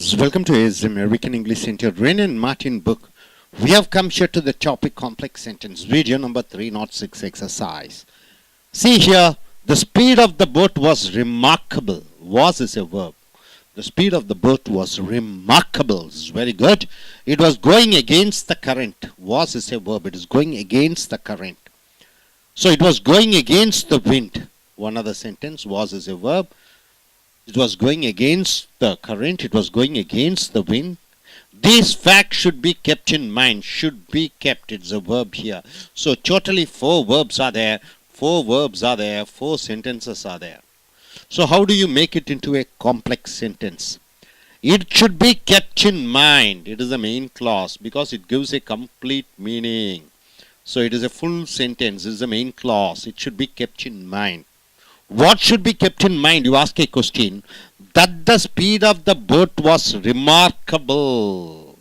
So welcome to his American English Center Rain and Martin book. We have come here to the topic complex sentence, video number 306 exercise. See here, the speed of the boat was remarkable. Was is a verb. The speed of the boat was remarkable. This is very good. It was going against the current. Was is a verb. It is going against the current. So it was going against the wind. One other sentence, was is a verb. It was going against the current. It was going against the wind. This fact should be kept in mind. Should be kept. It's a verb here. So totally 4 verbs are there. 4 verbs are there. 4 sentences are there. So how do you make it into a complex sentence? It should be kept in mind. It is the main clause because it gives a complete meaning. So it is a full sentence. It is the main clause. It should be kept in mind. What should be kept in mind? You ask a question. That the speed of the boat was remarkable.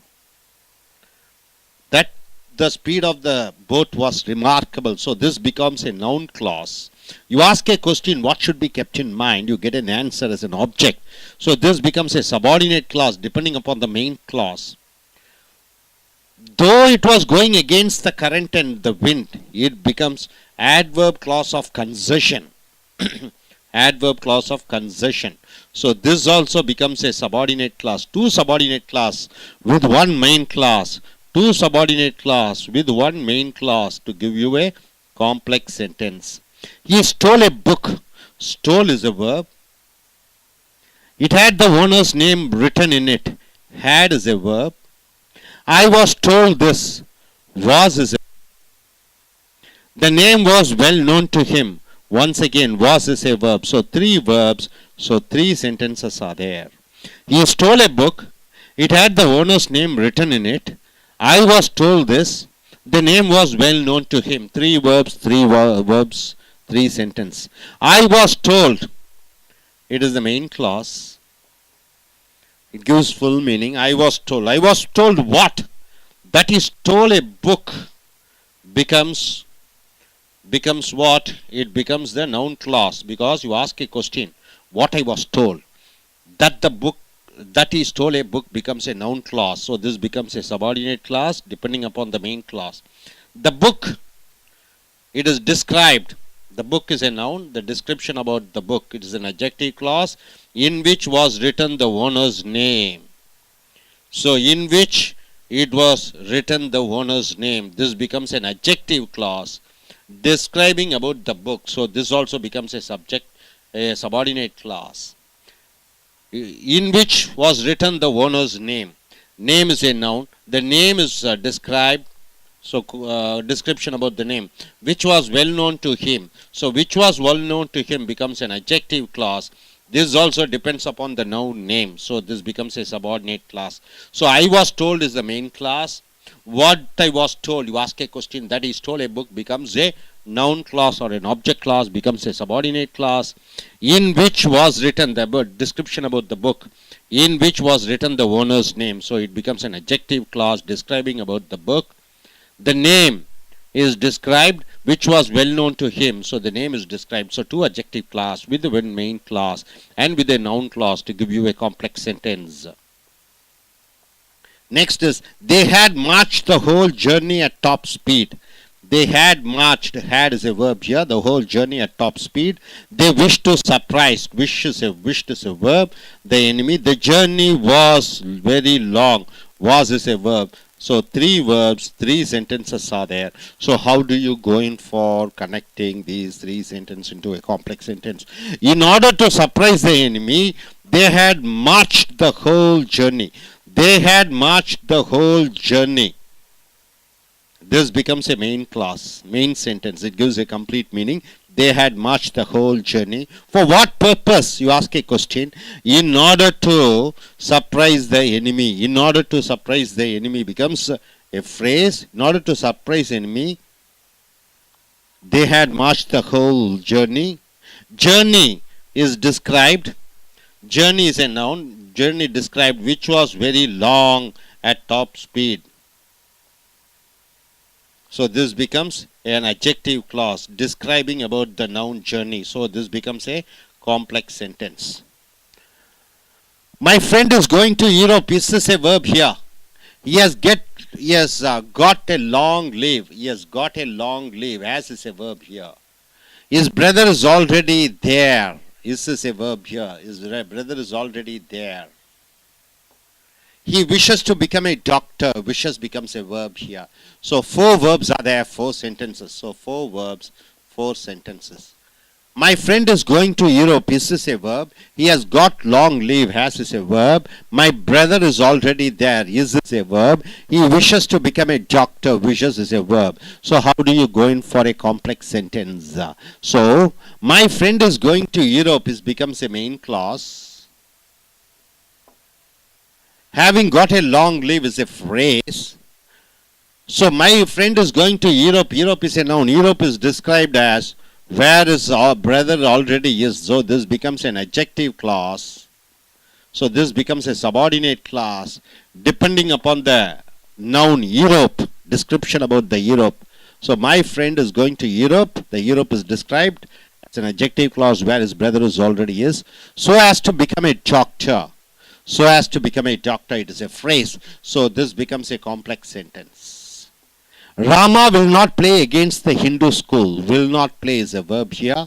That the speed of the boat was remarkable. So this becomes a noun clause. You ask a question, what should be kept in mind? You get an answer as an object. So this becomes a subordinate clause depending upon the main clause. Though it was going against the current and the wind, it becomes adverb clause of concession. Adverb clause of concession. So this also becomes a subordinate clause. 2 subordinate clause with 1 main clause. 2 subordinate clause with 1 main clause to give you a complex sentence. He stole a book. Stole is a verb. It had the owner's name written in it. Had is a verb. I was told this. Was is a verb. The name was well known to him. Once again, was is a verb. So 3 verbs. So 3 sentences are there. He stole a book. It had the owner's name written in it. I was told this. The name was well known to him. 3 verbs, 3 verbs, 3 sentences. I was told. It is the main clause. It gives full meaning. I was told. I was told what? That he stole a book becomes what? It becomes the noun clause because you ask a question. What I was told. That he stole a book becomes a noun clause. So this becomes a subordinate clause depending upon the main clause. The book, it is described. The book is a noun. The description about the book, it is an adjective clause in which was written the owner's name. So in which it was written the owner's name. This becomes an adjective clause describing about the book. So this also becomes a subordinate clause in which was written the owner's name. Name is a noun. The name is described. So description about the name, which was well known to him. So which was well known to him becomes an adjective clause. This also depends upon the noun name. So this becomes a subordinate clause. So I was told is the main clause. What I was told, you ask a question, that he stole a book becomes a noun clause or an object clause, becomes a subordinate clause. In which was written the description about the book, in which was written the owner's name. So it becomes an adjective clause describing about the book. The name is described, which was well known to him. So the name is described. So 2 adjective clause with the 1 main clause and with a noun clause to give you a complex sentence. Next is, they had marched the whole journey at top speed. They had marched, had is a verb here, the whole journey at top speed. They wished to surprise, wished is a verb, the enemy. The journey was very long, was is a verb. So 3 verbs, 3 sentences are there. So how do you go in for connecting these 3 sentences into a complex sentence? In order to surprise the enemy, they had marched the whole journey. They had marched the whole journey. This becomes a main clause, main sentence. It gives a complete meaning. They had marched the whole journey. For what purpose? You ask a question. In order to surprise the enemy. In order to surprise the enemy becomes a phrase. In order to surprise enemy, they had marched the whole journey. Journey is described. Journey is a noun. Journey described which was very long at top speed. So this becomes an adjective clause describing about the noun journey. So this becomes a complex sentence. My friend is going to Europe. Is this a verb here? He has got a long leave. He has got a long leave. As is a verb here. His brother is already there. Is this a verb here? His brother is already there. He wishes to become a doctor. Wishes becomes a verb here. So 4 verbs are there, 4 sentences. So 4 verbs, 4 sentences. My friend is going to Europe. Is this a verb? He has got long leave. Has is a verb. My brother is already there. Is this a verb? He wishes to become a doctor. Wishes is a verb. So how do you go in for a complex sentence? So my friend is going to Europe becomes a main clause. Having got a long leave is a phrase. So my friend is going to Europe. Europe is a noun. Europe is described as where is our brother already is. So this becomes an adjective clause. So this becomes a subordinate clause depending upon the noun Europe. Description about the Europe. So my friend is going to Europe. The Europe is described as an adjective clause where his brother is already is. So as to become a doctor. So as to become a doctor, it is a phrase. So this becomes a complex sentence. Rama will not play against the Hindu school. Will not play is a verb here.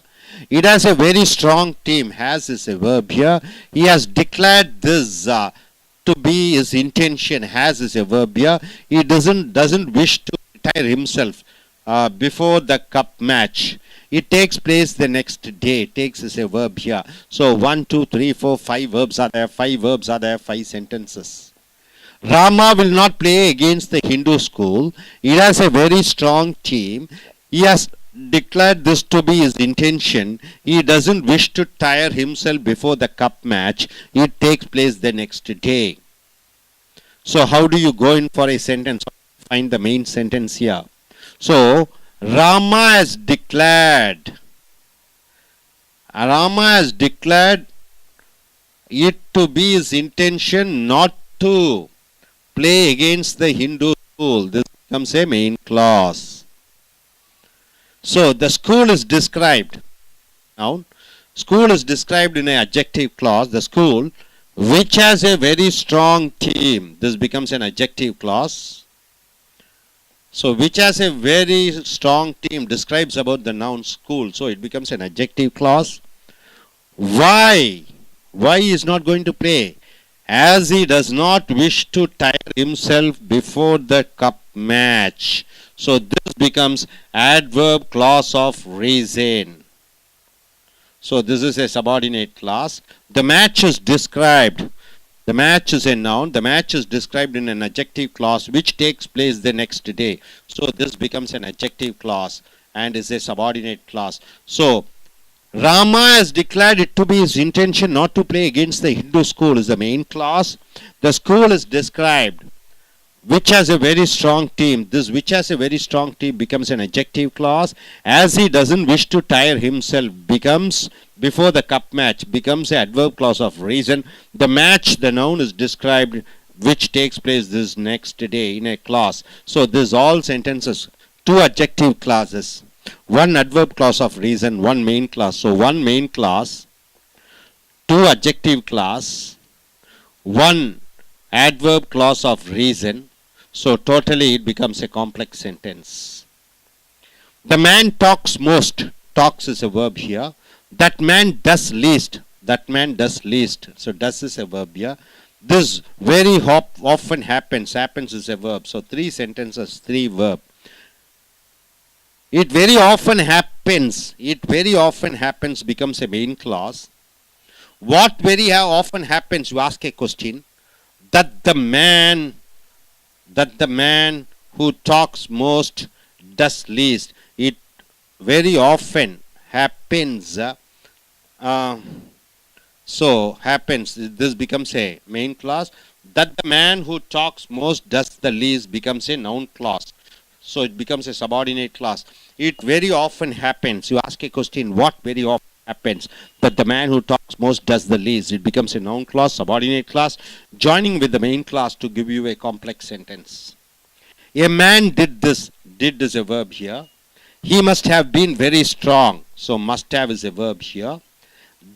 It has a very strong team. Has is a verb here. He has declared this to be his intention. Has is a verb here. He doesn't wish to retire himself before the cup match. It takes place the next day. Takes is a verb here. So 1, 2, 3, 4, 5 verbs are there. 5 verbs are there. 5 sentences. Rama will not play against the Hindu school. It has a very strong team. He has declared this to be his intention. He doesn't wish to tire himself before the cup match. It takes place the next day. So how do you go in for a sentence? Find the main sentence here. So Rama has declared it to be his intention not to play against the Hindu school. This becomes a main clause. So the school is described. Now, school is described in an adjective clause. The school, which has a very strong team. This becomes an adjective clause. So which has a very strong team describes about the noun school. So it becomes an adjective clause. Why? Why he is not going to play? As he does not wish to tire himself before the cup match. So this becomes adverb clause of reason. So this is a subordinate clause. The match is described. The match is a noun. The match is described in an adjective clause which takes place the next day. So this becomes an adjective clause and is a subordinate clause. So Rama has declared it to be his intention not to play against the Hindu school is the main clause. The school is described which has a very strong team. This which has a very strong team becomes an adjective clause. As he doesn't wish to tire himself becomes before the cup match becomes an adverb clause of reason. The match, the noun is described which takes place this next day in a clause. So this all sentences, 2 adjective clauses, 1 adverb clause of reason, 1 main clause. So 1 main clause, 2 adjective clause, 1 adverb clause of reason. So totally it becomes a complex sentence. The man talks most. Talks is a verb here. That man does least. That man does least. So does is a verb here. This very often happens. Happens is a verb. So 3 sentences, 3 verb. It very often happens. It very often happens becomes a main clause. What very often happens? You ask a question. That the man who talks most does least. It very often happens. So happens. This becomes a main clause. That the man who talks most does the least becomes a noun clause. So it becomes a subordinate clause. It very often happens. You ask a question. What very often happens? That the man who talks most does the least. It becomes a noun clause, subordinate clause, joining with the main clause to give you a complex sentence. A man did this. Did is a verb here. He must have been very strong. So must have is a verb here.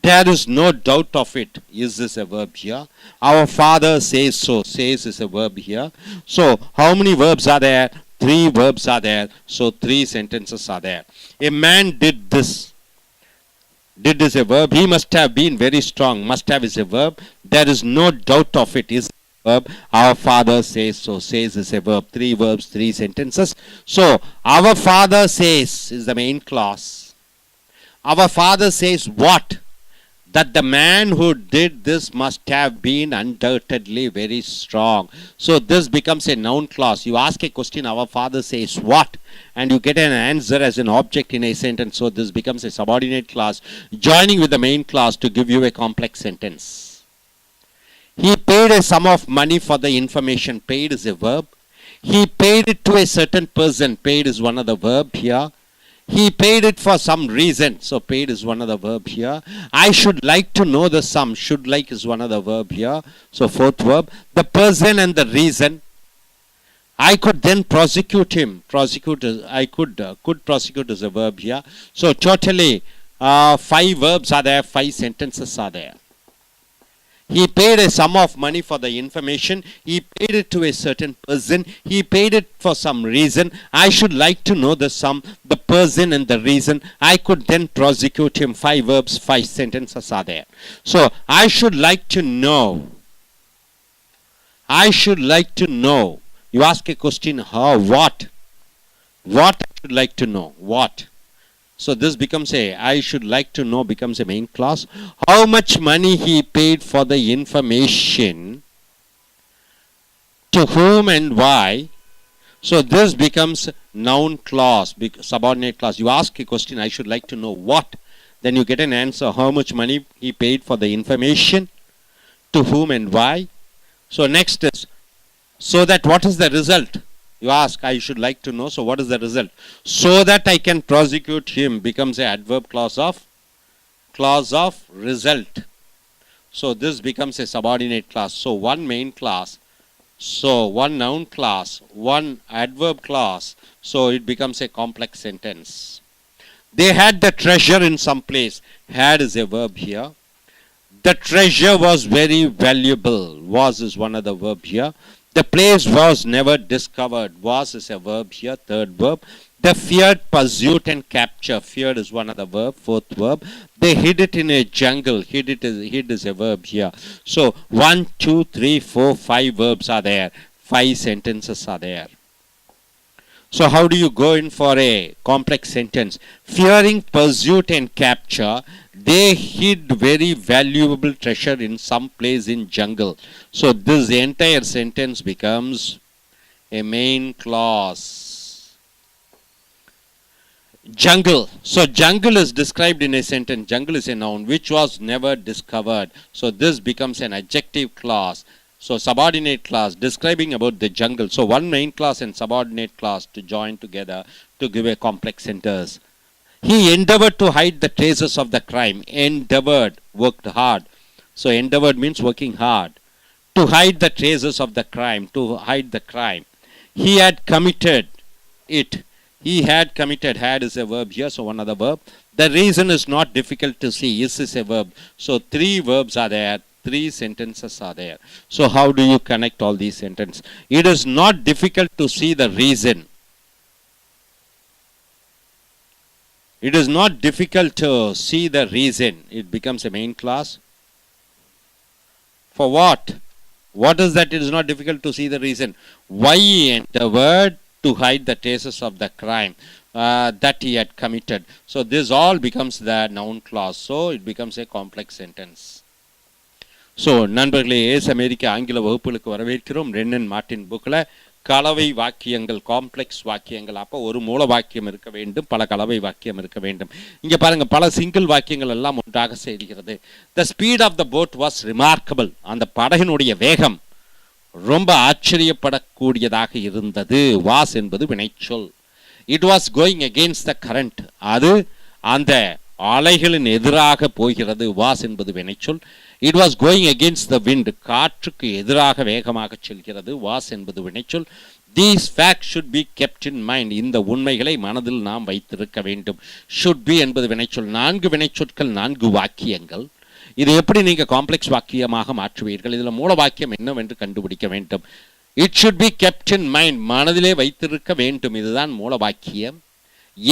There is no doubt of it. Is this a verb here? Our father says so. Says is a verb here. So how many verbs are there? 3 verbs are there. So 3 sentences are there. A man did this. Did is a verb. He must have been very strong. Must have is a verb. There is no doubt of it. Is a verb. Our father says so. Says is a verb. 3 verbs, 3 sentences. So our father says is the main clause. Our father says what? That the man who did this must have been undoubtedly very strong. So this becomes a noun clause. You ask a question, our father says what? And you get an answer as an object in a sentence. So this becomes a subordinate clause joining with the main clause to give you a complex sentence. He paid a sum of money for the information. Paid is a verb. He paid it to a certain person. Paid is one of the verb here. He paid it for some reason. So paid is one of the verb here. I should like to know the sum. Should like is one of the verb here. So 4th verb. The person and the reason. I could then prosecute him. Prosecute is, I could prosecute is a verb here. So totally 5 verbs are there. 5 sentences are there. He paid a sum of money for the information. He paid it to a certain person. He paid it for some reason. I should like to know the sum, the person and the reason. I could then prosecute him. 5 verbs, 5 sentences are there. So I should like to know. I should like to know. You ask a question, how, what? What I should like to know? What? So this becomes a, I should like to know becomes a main clause. How much money he paid for the information, to whom and why. So this becomes noun clause, subordinate clause. You ask a question, I should like to know what. Then you get an answer, how much money he paid for the information, to whom and why. So next is, so that what is the result? You ask, I should like to know, so what is the result? So that I can prosecute him becomes a adverb clause of result. So this becomes a subordinate clause. So one main clause, so one noun clause, one adverb clause. So it becomes a complex sentence. They had the treasure in some place. Had is a verb here. The treasure was very valuable. Was is one of the verb here. The place was never discovered. Was is a verb here, 3rd verb. The feared pursuit and capture. Feared is one of the verb, 4th verb. They hid it in a jungle. Hid is a verb here. So 1, 2, 3, 4, 5 verbs are there. 5 sentences are there. So how do you go in for a complex sentence? Fearing pursuit and capture, they hid very valuable treasure in some place in jungle. So this entire sentence becomes a main clause. Jungle. So jungle is described in a sentence. Jungle is a noun which was never discovered. So this becomes an adjective clause. So subordinate clause describing about the jungle. So one main clause and subordinate clause to join together to give a complex sentence. He endeavored to hide the traces of the crime. Endeavored, worked hard. So endeavored means working hard. To hide the traces of the crime. To hide the crime. He had committed it. He had committed. Had is a verb here. So one other verb. The reason is not difficult to see. Is a verb. So 3 verbs are there. 3 sentences are there. So how do you connect all these sentences? It is not difficult to see the reason. It is not difficult to see the reason. It becomes a main clause. For what? What is that? It is not difficult to see the reason. Why he endeavored to hide the traces of the crime that he had committed. So this all becomes the noun clause. So it becomes a complex sentence. So நண்பர்களே, ace அமெரிக்க ஆங்கில வகுப்புகளுக்கு வரவேற்கிறோம். ரென்னன் Martin புக்கில் கலவை வாக்கியங்கள், complex வாக்கியங்கள். அப்போ ஒரு மூல வாக்கியம் இருக்க வேண்டும், பல கலவை வாக்கியம் இருக்க வேண்டும். இங்கே பாருங்கள், பல சிங்கிள் வாக்கியங்கள் எல்லாம் ஒன்றாக சேர்கிறது. The speed of the boat was remarkable. அந்த படகினுடைய வேகம் ரொம்ப ஆச்சரியப்படக்கூடியதாக இருந்தது. வாஸ் என்பது வினைச்சொல். It was going against the current. அது அந்த அலைகளின் எதிராக போகிறது. வாஸ் என்பது வினைச்சொல். It was going against the wind, காற்றுக்கு எதிராக வேகமாக செல்கிறது. வாஸ் என்பது வினைச்சொல். These facts should be kept in mind, இந்த உண்மைகளை மனதில் நாம் வைத்திருக்க வேண்டும். ஷுட் பி என்பது வினைச்சொல். 4 வினைச்சொற்கள் 4 வாக்கியங்கள். இது எப்படி நீங்க காம்ப்ளெக்ஸ் வாக்கியமாக மாற்றுவீர்கள்? இதில் மூல வாக்கியம் என்னவென்று கண்டுபிடிக்க வேண்டும். It should be kept in mind, மனதிலே வைத்திருக்க வேண்டும். இதுதான் மூல வாக்கியம்.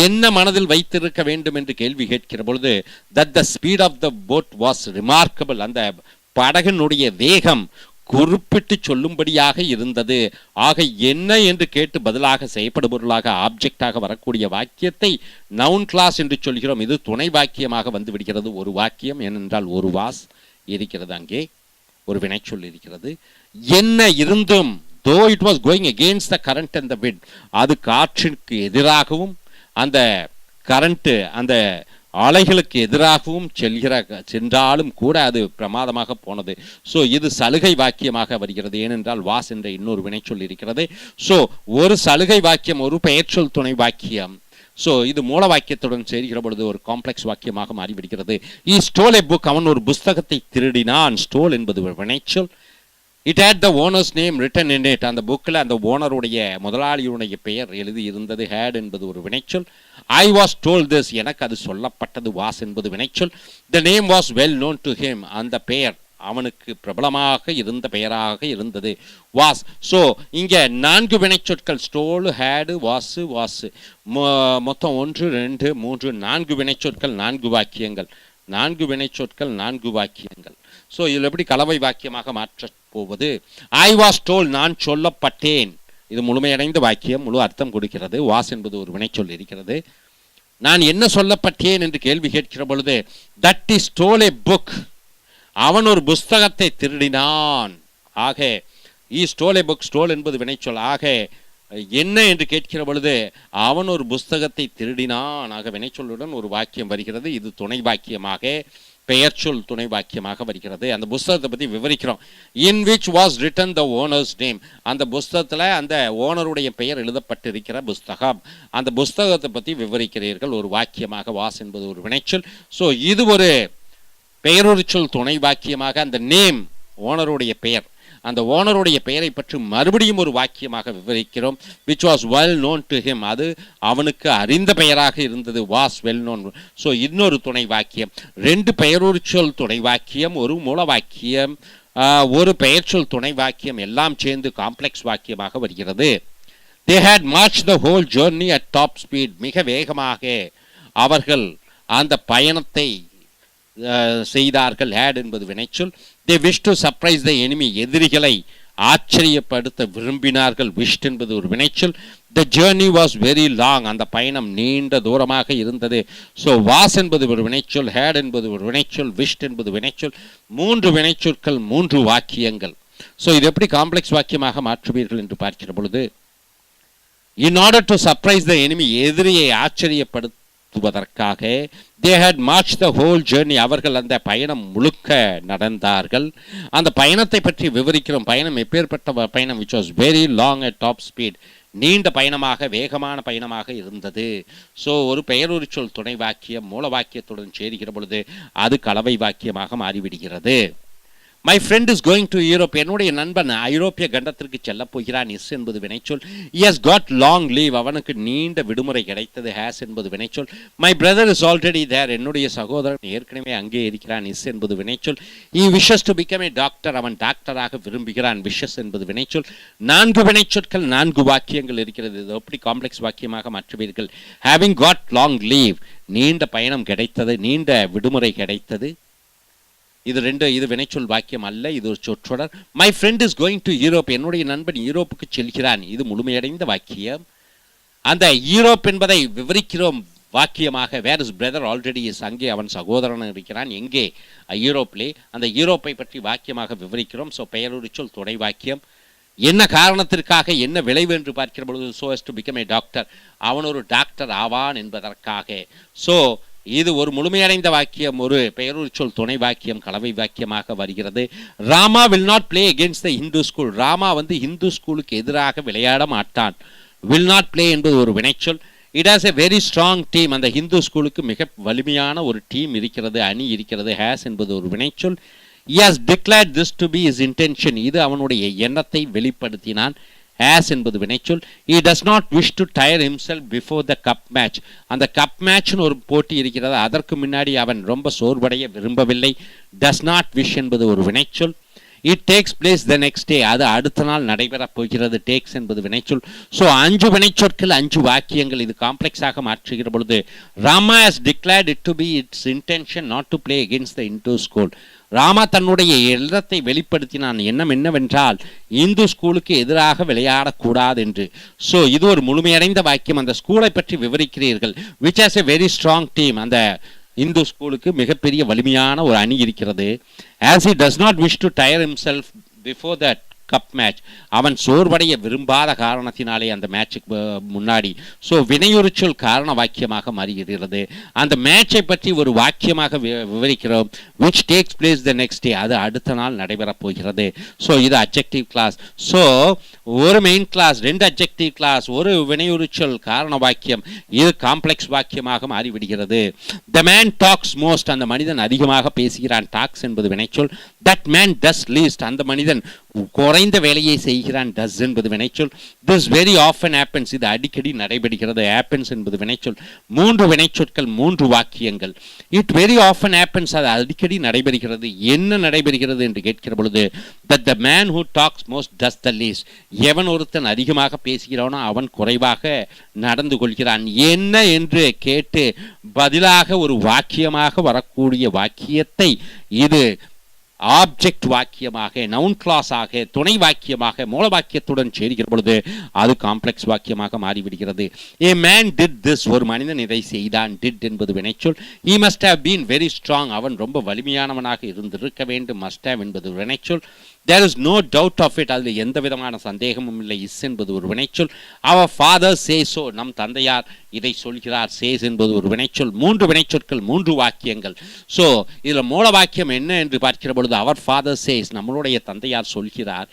என்ன மனதில் வைத்திருக்க வேண்டும் என்று கேள்வி கேட்கிற பொழுது, that the speed of the boat was remarkable, அந்த படகினுடைய வேகம் குறிப்பிட்டு சொல்லும்படியாக இருந்தது. ஆக என்ன என்று கேட்டு பதிலாக செய்யப்படுபொருளாக ஆப்ஜெக்டாக வரக்கூடிய வாக்கியத்தை நவுன் கிளாஸ் என்று சொல்கிறோம். இது துணை வாக்கியமாக வந்து விடுகிறது. ஒரு வாக்கியம் ஏனென்றால் ஒரு வாஸ் இருக்கிறது, அங்கே ஒரு வினைச்சொல் இருக்கிறது. என்ன இருந்தும், though it was going against the current and the wind, அது காற்றிற்கு எதிராகவும் அந்த கரண்ட் அந்த அலைகளுக்கு எதிராகவும் சென்றாலும் கூட அது பிரமாதமாக போனது. ஸோ இது சலுகை வாக்கியமாக வருகிறது. ஏனென்றால் வாஸ் என்ற இன்னொரு வினைச்சொல் இருக்கிறது. ஸோ ஒரு சலுகை வாக்கியம், ஒரு பெயர்ச்சொல் துணை வாக்கியம். ஸோ இது மூல வாக்கியத்துடன் சேர்கிற பொழுது ஒரு காம்ப்ளெக்ஸ் வாக்கியமாக மாறிவிடுகிறது. ஈ ஸ்டோல் எ புக், அவன் ஒரு புஸ்தகத்தை திருடினான். ஸ்டோல் என்பது ஒரு வினைச்சொல். It had the owner's name written in it, அந்த புக்கில் அந்த ஓனருடைய முதலாளியுடைய பெயர் எழுதி இருந்தது. ஹேட் என்பது ஒரு வினைச்சொல். ஐ வாஸ் டோல்ட் திஸ், எனக்கு அது சொல்லப்பட்டது. வாஸ் என்பது வினைச்சொல். The name was well known to him, அந்த பெயர் அவனுக்கு பிரபலமாக இருந்த பெயராக இருந்தது. வாஸ். ஸோ இங்கே 4 வினைச்சொற்கள், ஸ்டோல், ஹேடு, வாசு, வாசு, மொத்தம் 1 2 3 4 வினைச்சொற்கள் 4 வாக்கியங்கள். 4 வினைச்சொற்கள் 4 வாக்கியங்கள். ஸோ இதில் எப்படி கலவை வாக்கியமாக மாற்ற போவது? ஐ வாஸ் டோல், நான் சொல்லப்பட்டேன். இது முழுமையடைந்த வாக்கியம், முழு அர்த்தம் கொடுக்கிறது. வாஸ் என்பது ஒரு வினைச்சொல் இருக்கிறது. நான் என்ன சொல்லப்பட்டேன் என்று கேள்வி கேட்கிற பொழுது, that is stole a book, அவன் ஒரு புஸ்தகத்தை திருடினான். ஆக ஈ ஸ்டோல் எ புக், ஸ்டோல் என்பது வினைச்சொல். ஆக என்ன என்று கேட்கிற பொழுது அவன் ஒரு புஸ்தகத்தை திருடினான். ஆக வினைச்சொல்லுடன் ஒரு வாக்கியம் வருகிறது. இது துணை வாக்கியமாக, பெயர்ச்சொல் துணை வாக்கியமாக வருகிறது. அந்த புஸ்தகத்தை பற்றி விவரிக்கிறோம். In which was written the owner's name, அந்த புஸ்தகத்தில் அந்த ஓனருடைய பெயர் எழுதப்பட்டிருக்கிற புஸ்தகம், அந்த புஸ்தகத்தை பற்றி விவரிக்கிறீர்கள் ஒரு வாக்கியமாக. வாஸ் என்பது ஒரு வினைச்சொல். ஸோ இது ஒரு பெயரொருச்சொல் துணை வாக்கியமாக. அந்த நேம் ஓனருடைய பெயர், அந்த ஓனருடைய பெயரை பற்றி மறுபடியும் ஒரு வாக்கியமாக விவரிக்கிறோம். Which was well known to him, அது அவனுக்கு அறிந்த பெயராக இருந்தது. Was well known. ஸோ இன்னொரு துணை வாக்கியம். 2 பெயரொருச்சொல் துணை வாக்கியம், ஒரு மூல வாக்கியம், ஒரு பெயர்ச்சொல் துணை வாக்கியம், எல்லாம் சேர்ந்து காம்ப்ளெக்ஸ் வாக்கியமாக வருகிறது. They had marched the whole journey at top speed, மிக வேகமாக அவர்கள் அந்த பயணத்தை செய்தார்கள். ஹேட் என்பது வினைச்சொல். they wished to surprise the enemy, எதிரிகளை ஆச்சரியப்படுத்த விரும்பினார்கள். wished என்பது ஒரு வினைச்சொல். the journey was very long, அந்த பயணம் நீண்ட தூரமாக இருந்தது. ஸோ was என்பது ஒரு வினைச்சொல், had என்பது ஒரு வினைச்சொல், wished என்பது வினைச்சொல். 3 வினைச்சொற்கள் 3 வாக்கியங்கள். ஸோ இது எப்படி காம்ப்ளெக்ஸ் வாக்கியமாக மாற்றுவீர்கள் என்று பார்க்கிற பொழுது, in order to surprise the enemy, எதிரியை ஆச்சரியப்படுத்துவதற்காக, they had marched the whole journey, அவர்கள் அந்த பயணம் முழுக்க நடந்தார்கள். அந்த பயணத்தை பற்றி விவரிக்கிறோம். பயணம் எப்பேற்பட்ட பயணம்? which was very long at top speed, நீண்ட பயணமாக, வேகமான பயணமாக இருந்தது. ஸோ ஒரு பெயரொருச்சொல் துணை வாக்கியம் மூல வாக்கியத்துடன் சேருகிற பொழுது அது கலவை வாக்கியமாக மாறிவிடுகிறது. My friend is going to Europe, என்னுடைய நண்பன் ஐரோப்பிய கண்டத்திற்கு செல்ல போகிறான். இஸ் என்பது வினைச்சொல். ஹஸ் காட் லாங் லீவ், அவனுக்கு நீண்ட விடுமுறை கிடைத்தது. ஹேஸ் என்பது வினைச்சொல். My brother is already there, என்னுடைய சகோதரன் ஏற்கனவே அங்கே இருக்கிறான். இஸ் என்பது வினைச்சொல். He wishes to become a doctor, அவன் டாக்டராக விரும்புகிறான். விஷஸ் என்பது வினைச்சொல். 4 வினைச்சொற்கள் 4 வாக்கியங்கள் இருக்கிறது. இது எப்படி காம்ப்ளெக்ஸ் வாக்கியமாக மாற்றுவீர்கள்? ஹேவிங் காட் லாங் லீவ், நீண்ட பயணம் கிடைத்தது, நீண்ட விடுமுறை கிடைத்தது. இது வினைச்சொல் வாக்கியம் அல்ல, இது ஒரு சொற்றொடர். My friend is going to Europe, என்னுடைய நண்பன் யூரோப்புக்கு செல்கிறான். இது முழுமையடைந்த வாக்கியம். அந்த யூரோப் என்பதை விவரிக்கிறோம் வாக்கியமாக. Where is brother already is, அங்கே அவன் சகோதரன் இருக்கிறான். எங்கே? யூரோப்லே. அந்த யூரோப்பை பற்றி வாக்கியமாக விவரிக்கிறோம். ஸோ பெயரொருச்சொல் துணை வாக்கியம். என்ன காரணத்திற்காக, என்ன விளைவு என்று பார்க்கிற பொழுது, so as to become a doctor, அவன் ஒரு டாக்டர் ஆவான் என்பதற்காக. ஸோ இது ஒரு முழுமையடைந்த வாக்கியம், ஒரு பெயரொருச்சொல் துணை வாக்கியம், கலவை வாக்கியமாக வருகிறது. Rama will not play against the Hindu school, Rama Hindu ஸ்கூலுக்கு எதிராக விளையாட மாட்டான். வில் நாட் பிளே என்பது ஒரு வினைச்சொல். It has a very strong team. அந்த ஹிந்து ஸ்கூலுக்கு மிக வலிமையான ஒரு டீம் இருக்கிறது, அணி இருக்கிறது. has என்பது ஒரு வினைச்சொல். He has declared this to be his intention. இது அவனுடைய எண்ணத்தை வெளிப்படுத்தினான். has என்பது வினைச்சொல். He does not wish to tire himself before the cup match. அந்த கப் மேட்ச்னு ஒரு போட்டி இருக்கிறது, அதற்கு முன்னாடி அவன் ரொம்ப சோர்வடைய விரும்பவில்லை. does not wish என்பது ஒரு வினைச்சொல். It takes place the next day. அது அடுத்த நாள் நடைபெறப் போகிறது. takes என்பது வினைச்சொல். ஸோ 5 வினைச்சொற்கள் 5 வாக்கியங்கள். இது காம்ப்ளெக்ஸாக மாற்றுகிற பொழுது Rama has declared it to be its intention not to play against the Hindu school. Rama தன்னுடைய எண்ணத்தை வெளிப்படுத்தினான். எண்ணம் என்னவென்றால் இந்து ஸ்கூலுக்கு எதிராக விளையாடக்கூடாது என்று. ஸோ இது ஒரு முழுமையடைந்த வாக்கியம். அந்த ஸ்கூலை பற்றி விவரிக்கிறீர்கள். which has a very strong team. அந்த இந்து ஸ்கூலுக்கு மிகப்பெரிய வலிமையான ஒரு அணி இருக்கிறது. as he does not wish to tire himself before that cup match, அவன் சோர்வடைய விரும்பாத காரணத்தினாலே அந்த மேட்சுக்கு முன்னாடி. ஸோ வினையுறுச்சொல் காரண வாக்கியமாக மாறுகிறது. அந்த மேட்சை பற்றி ஒரு வாக்கியமாக விவரிக்கிறோம். which takes place the next day. அது அடுத்த நாள் நடைபெறப் போகிறது. ஸோ இது அட்ஜெக்டிவ் கிளாஸ். ஸோ ஒரு மெயின் கிளாஸ், 2 அட்ஜெக்டிவ் கிளாஸ், ஒரு வினையுறுச்சொல் காரண வாக்கியம். இது காம்ப்ளெக்ஸ் வாக்கியமாக மாறிவிடுகிறது. the man talks most. அந்த மனிதன் அதிகமாக பேசுகிறான். talks என்பது வினைச்சொல். that man does least. அந்த மனிதன் குறைந்த வேலையை செய்கிறான். does என்பது வினைச்சொல். this very often happens. இது அடிக்கடி நடைபெறுகிறது. happens என்பது வினைச்சொல். 3 வினைச்சொற்கள் 3 வாக்கியங்கள். it very often happens. அது அடிக்கடி நடைபெறுகிறது. என்ன நடைபெறுகிறது என்று கேட்கிற பொழுது that the man who talks most does the least. எவன் ஒருத்தன் அதிகமாக பேசுகிறானோ அவன் குறைவாக நடந்து கொள்கிறான். என்ன என்று கேட்டு பதிலாக ஒரு வாக்கியமாக வரக்கூடிய வாக்கியத்தை இது ஆப்ஜெக்ட் வாக்கியமாக, நவுன் கிளாஸ் ஆக, துணை வாக்கியமாக, மூல வாக்கியத்துடன் சேர்க்கிற பொழுது அது காம்ப்ளெக்ஸ் வாக்கியமாக மாறிவிடுகிறது. a man did this. ஒரு மனிதன் இதை செய்தான். did என்பது வினைச்சொல். he must have been very strong. அவன் ரொம்ப வலிமையானவனாக இருந்திருக்க வேண்டும். must have என்பது வினைச்சொல். there is no doubt of it. அதில் எந்த விதமான சந்தேகமும் இல்லை. is என்பது ஒரு வினைச்சொல். our father says so. நம் தந்தையார் இதை சொல்கிறார். says என்பது ஒரு வினைச்சொல். 3 வினைச்சொற்கள் 3 வாக்கியங்கள். ஸோ இதில் மூல வாக்கியம் என்ன என்று பார்க்கிற பொழுது அவர் ஃபாதர் சேஸ், நம்மளுடைய தந்தையார் சொல்கிறார்.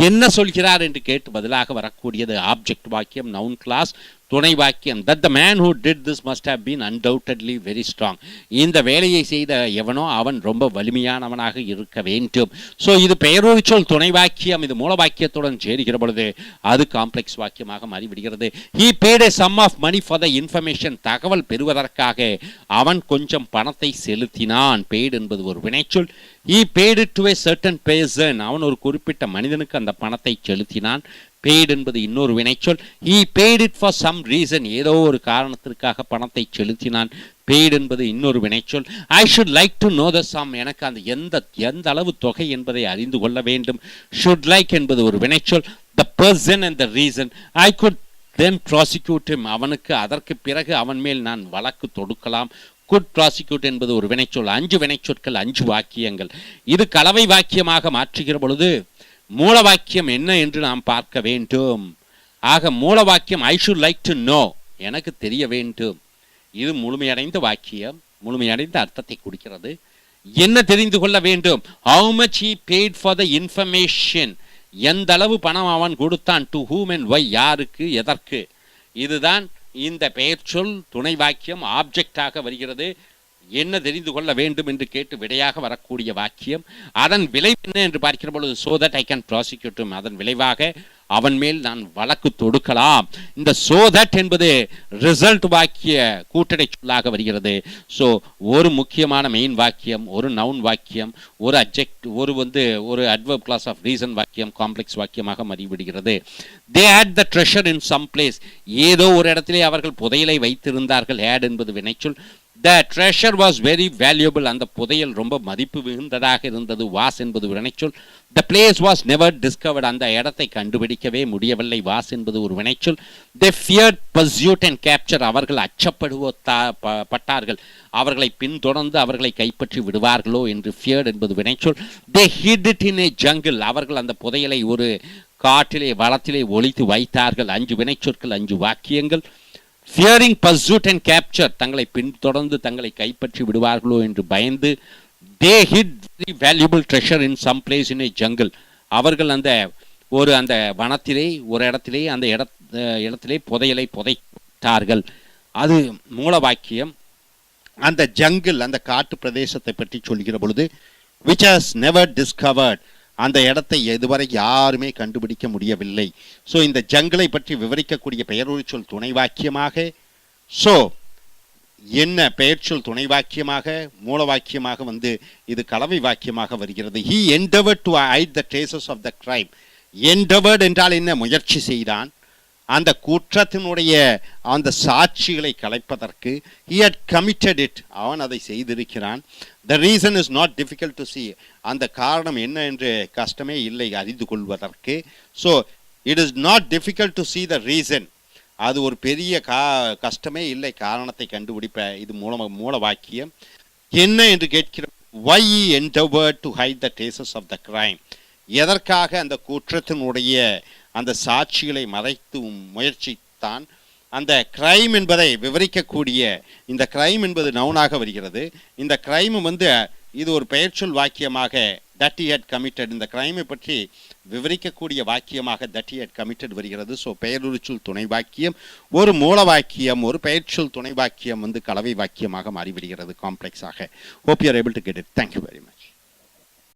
என்ன சொல்கிறார் என்று கேட்டு பதிலாக வரக்கூடியது ஆப்ஜெக்ட் வாக்கியம், நவுன் கிளாஸ், துணை வாக்கியம். that the man who did this must have been undoubtedly very strong. இந்த வேலையை செய்த எவனோ அவன் ரொம்ப வலிமையானவனாக இருக்க வேண்டும். ஸோ இது பெயரொலிச்சொல் துணை வாக்கியம். இது மூல வாக்கியத்துடன் சேருகிற பொழுது அது காம்ப்ளெக்ஸ் வாக்கியமாக மாறிவிடுகிறது. he paid a sum of money for the information. தகவல் பெறுவதற்காக அவன் கொஞ்சம் பணத்தை செலுத்தினான். paid என்பது ஒரு வினைச்சொல். he paid it to a certain person. அவன் ஒரு குறிப்பிட்ட மனிதனுக்கு அந்த பணத்தை செலுத்தினான். paid என்பது இன்னொரு வினைச்சொல். he paid it for some reason. ஏதோ ஒரு காரணத்திற்காக பணத்தை செலுத்தினான். paid என்பது இன்னொரு வினைச்சொல். I should like to know the sum. எனக்கு அந்த எந்த அளவு தொகை என்பதை அறிந்து கொள்ள வேண்டும். should like என்பது ஒரு வினைச்சொல். the person and the reason. I could then prosecute him. அவனுக்கு அதற்கு பிறகு அவன் மேல் நான் வழக்கு தொடுக்கலாம். could prosecute என்பது ஒரு வினைச்சொல். 5 வினைச்சொற்கள் 5 வாக்கியங்கள். இது கலவை வாக்கியமாக மாற்றுகிற பொழுது மூல வாக்கியம் என்ன என்று நாம் பார்க்க வேண்டும். ஆக மூல வாக்கியம் I should like to know. எனக்கு தெரிய வேண்டும். இது முழுமையடைந்த வாக்கியம், முழுமையடைந்த அர்த்தத்தை கொடுக்கிறது. என்ன தெரிந்து கொள்ள வேண்டும்? how much he paid for the information. எந்த அளவு பணம் அவன் கொடுத்தான். to whom and why. யாருக்கு, எதற்கு. இதுதான் இந்த பெயர்ச்சொல் துணை வாக்கியம் ஆப்ஜெக்டாக வருகிறது. என்ன தெரிந்து கொள்ள வேண்டும் என்று கேட்டு விடையாக வரக்கூடிய வாக்கியம். அதன் விளைவு என்ன என்று பார்க்கிற பொழுது so that I can prosecute him. அதன் விளைவாக அவன் மேல் நான் வழக்கு தொடுக்கலாம். இந்த so that என்பது ரிசல்ட் வாக்கிய கூட்டடை சொல்லாக வருகிறது. ஸோ ஒரு முக்கியமான மெயின் வாக்கியம், ஒரு நவுன் வாக்கியம், ஒரு ஒரு அட்வர்ப் கிளாஸ் ஆஃப் ரீசன் வாக்கியம் காம்ப்ளெக்ஸ் வாக்கியமாக மாறிவிடுகிறது. they had the treasure in some place. ஏதோ ஒரு இடத்திலே அவர்கள் புதையலை வைத்திருந்தார்கள். had என்பது வினைச்சொல். the treasure was very valuable. அந்த புதையல் ரொம்ப மதிப்பு மிகுந்ததாக இருந்தது. was என்பது வினைச்சொல். the place was never discovered. அந்த இடத்தை கண்டுபிடிக்கவே முடியவில்லை. was என்பது ஒரு வினைச்சொல். they feared pursuit and capture. அவர்கள் அச்சப்படுவப்பட்டார்கள். அவர்களை பின்தொடர்ந்து அவர்களை கைப்பற்றி விடுவார்களோ என்று. feared என்பது வினைச்சொல். they hid it in a jungle. அவர்கள் அந்த புதையலை ஒரு காட்டிலே வளத்திலே ஒளித்து வைத்தார்கள். 5 வினைச்சொற்கள் 5 வாக்கியங்கள். fearing pursuit and capture. தங்களை பின்தொடர்ந்து தங்களை கைப்பற்றி விடுவார்களோ என்று பயந்து. they hid very valuable treasure in some place in a jungle. அவர்கள் அந்த வனத்திலே ஒரு இடத்திலே அந்த இடத்திலே புதையலை விட்டார்கள். அது மூல வாக்கியம். அந்த ஜங்கிள், அந்த காட்டு பிரதேசத்தை பற்றி சொல்கிற பொழுது which has never discovered, அந்த இடத்தை இதுவரை யாருமே கண்டுபிடிக்க முடியவில்லை. ஸோ இந்த ஜங்கிளை பற்றி விவரிக்கக்கூடிய பெயரொலிச்சொல் துணை வாக்கியமாக, ஸோ என்ன பெயர்ச்சொல் துணை வாக்கியமாக, மூல வாக்கியமாக இது கலவை வாக்கியமாக வருகிறது. he endeavored to hide the traces of the crime. endeavored என்றால் என்ன? முயற்சி செய்தான். அந்த குற்றத்தினுடைய அந்த சாட்சிகளை கலைப்பதற்கு he had committed it, அவன் அதை செய்திருக்கிறான். the reason is not difficult to see, அந்த காரணம் என்ன என்று கஷ்டமே இல்லை அறிந்து கொள்வதற்கு. so it is not difficult to see the reason, அது ஒரு பெரிய கஷ்டமே இல்லை காரணத்தை கண்டுபிடிப்ப. இது மூல வாக்கியம். என்ன என்று கேட்கிற, why he endeavored to hide the traces of the crime, எதற்காக அந்த குற்றத்தினுடைய அந்த சாட்சிகளை மறைத்து முயற்சித்தான். அந்த கிரைம் என்பதை விவரிக்கக்கூடிய, இந்த கிரைம் என்பது நவுனாக வருகிறது. இந்த கிரைம் இது ஒரு பெயர்ச்சொல் வாக்கியமாக that he had committed, இந்த கிரைமை பற்றி விவரிக்கக்கூடிய வாக்கியமாக that he had committed வருகிறது. ஸோ பெயருரிச்சொல் துணை வாக்கியம் ஒரு மூல வாக்கியம், ஒரு பெயர்ச்சொல் துணை வாக்கியம் கலவை வாக்கியமாக மாறிவிடுகிறது காம்ப்ளெக்ஸாக. hope you are able to get it. Thank you very much.